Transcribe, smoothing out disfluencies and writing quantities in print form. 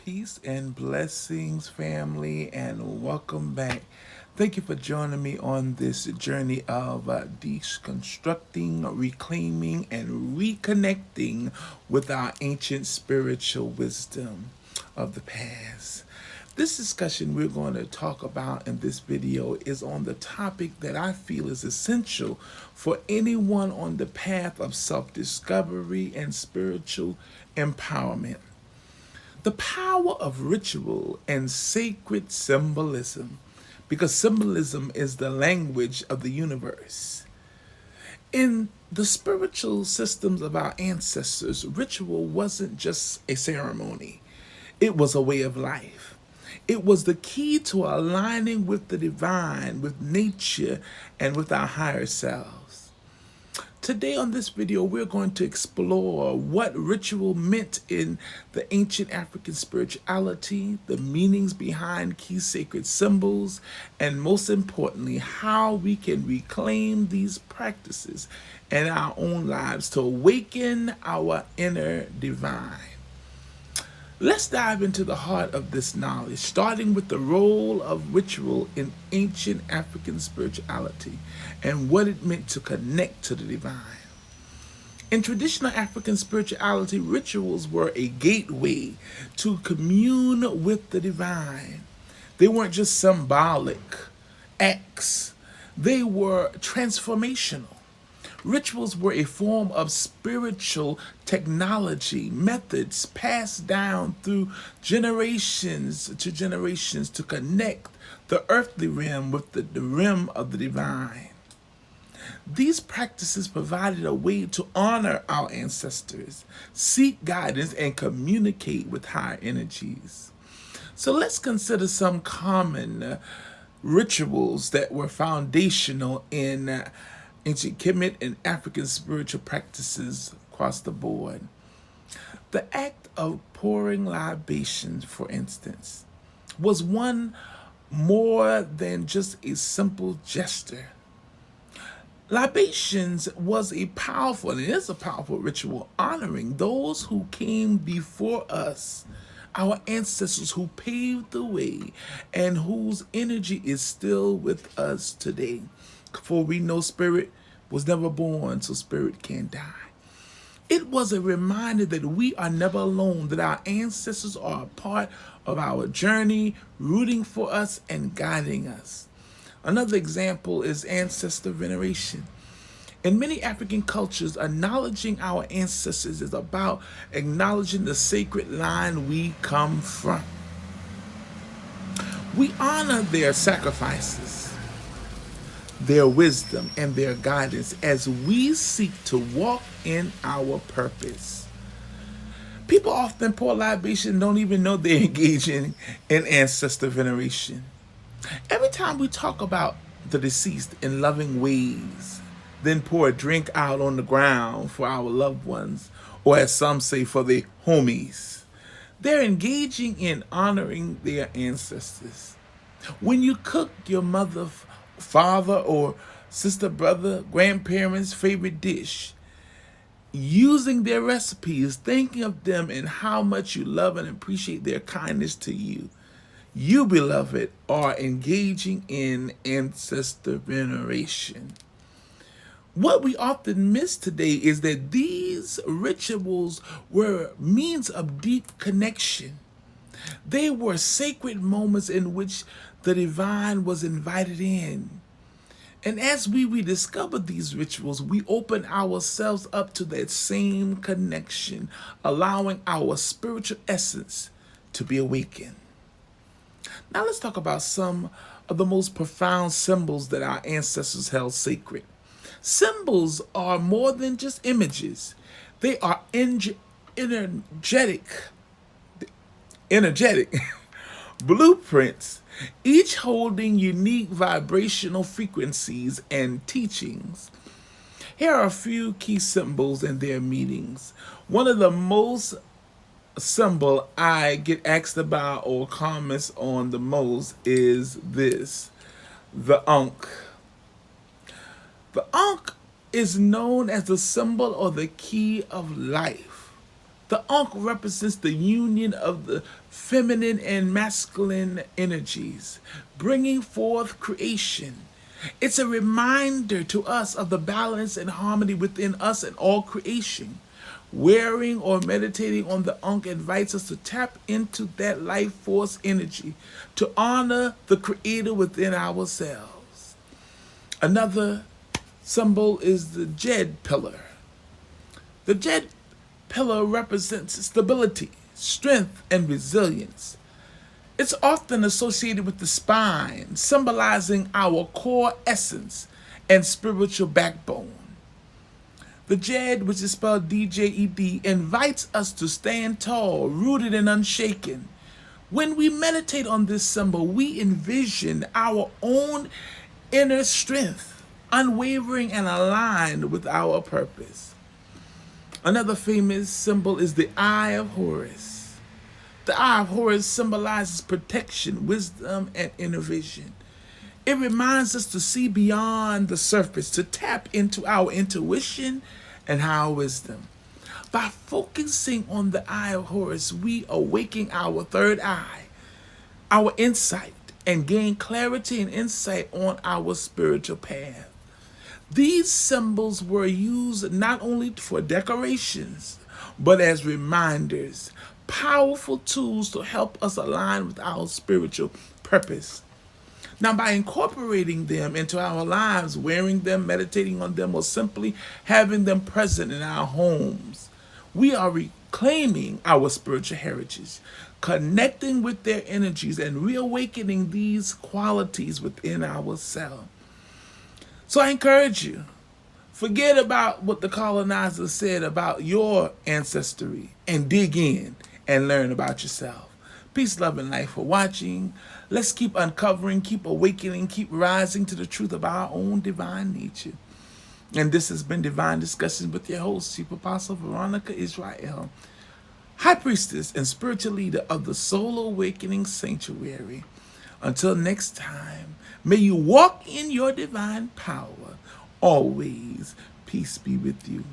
Peace and blessings, family, and welcome back. Thank you for joining me on this journey of deconstructing, reclaiming, and reconnecting with our ancient spiritual wisdom of the past. This discussion we're going to talk about in this video is on the topic that I feel is essential for anyone on the path of self discovery and spiritual empowerment: the power of ritual and sacred symbolism, because symbolism is the language of the universe. In the spiritual systems of our ancestors, ritual wasn't just a ceremony, it was a way of life. It was the key to aligning with the divine, with nature, and with our higher selves. Today on this video, we're going to explore what ritual meant in the ancient African spirituality, the meanings behind key sacred symbols, and most importantly, how we can reclaim these practices in our own lives to awaken our inner divine. Let's dive into the heart of this knowledge, starting with the role of ritual in ancient African spirituality and what it meant to connect to the divine. In traditional African spirituality, rituals were a gateway to commune with the divine. They weren't just symbolic acts, they were transformational. Rituals were a form of spiritual technology, methods passed down through generations to connect the earthly realm with the realm of the divine. These practices provided a way to honor our ancestors, seek guidance, and communicate with higher energies. So let's consider some common rituals that were foundational in ancient Kemet and African spiritual practices across the board. The act of pouring libations, for instance, was one more than just a simple gesture. Libations was a powerful, and it is a powerful ritual honoring those who came before us, our ancestors who paved the way and whose energy is still with us today. For we know spirit was never born, so spirit can't die. It was a reminder that we are never alone, that our ancestors are a part of our journey, rooting for us and guiding us. Another example is ancestor veneration. In many African cultures, acknowledging our ancestors is about acknowledging the sacred line we come from. We honor their sacrifices, their wisdom, and their guidance as we seek to walk in our purpose. People often pour libation and don't even know they're engaging in ancestor veneration. Every time we talk about the deceased in loving ways, then pour a drink out on the ground for our loved ones, or as some say, for the homies, they're engaging in honoring their ancestors. When you cook your mother, father, or sister, brother, grandparents' favorite dish, using their recipes, thinking of them and how much you love and appreciate their kindness to you, you, beloved, are engaging in ancestor veneration. What we often miss today is that these rituals were means of deep connection. They were sacred moments in which the divine was invited in. And as we rediscover these rituals, we open ourselves up to that same connection, allowing our spiritual essence to be awakened. Now let's talk about some of the most profound symbols that our ancestors held sacred. Symbols are more than just images. They are energetic blueprints, each holding unique vibrational frequencies and teachings. Here are a few key symbols and their meanings. One of the most symbol I get asked about or comments on the most is this: the Ankh. The Ankh is known as the symbol or the key of life. The Ankh represents the union of the feminine and masculine energies, bringing forth creation. It's a reminder to us of the balance and harmony within us and all creation. Wearing or meditating on the Ankh invites us to tap into that life force energy, to honor the creator within ourselves. Another symbol is the Jed pillar. The Jed pillar represents stability, strength, and resilience. It's often associated with the spine, symbolizing our core essence and spiritual backbone. The Jed, which is spelled D-J-E-D, invites us to stand tall, rooted and unshaken. When we meditate on this symbol, we envision our own inner strength, unwavering and aligned with our purpose. Another famous symbol is the Eye of Horus. The Eye of Horus symbolizes protection, wisdom, and inner vision. It reminds us to see beyond the surface, to tap into our intuition and our wisdom. By focusing on the Eye of Horus, we awaken our third eye, our insight, and gain clarity and insight on our spiritual path. These symbols were used not only for decorations, but as reminders, powerful tools to help us align with our spiritual purpose. Now, by incorporating them into our lives, wearing them, meditating on them, or simply having them present in our homes, we are reclaiming our spiritual heritage, connecting with their energies, and reawakening these qualities within ourselves. So I encourage you, forget about what the colonizers said about your ancestry and dig in and learn about yourself. Peace, love, and life for watching. Let's keep uncovering, keep awakening, keep rising to the truth of our own divine nature. And this has been Divine Discussions with your host, Chief Apostle Veronica Israel, High Priestess and Spiritual Leader of the Soul Awakening Sanctuary. Until next time, may you walk in your divine power. Always, peace be with you.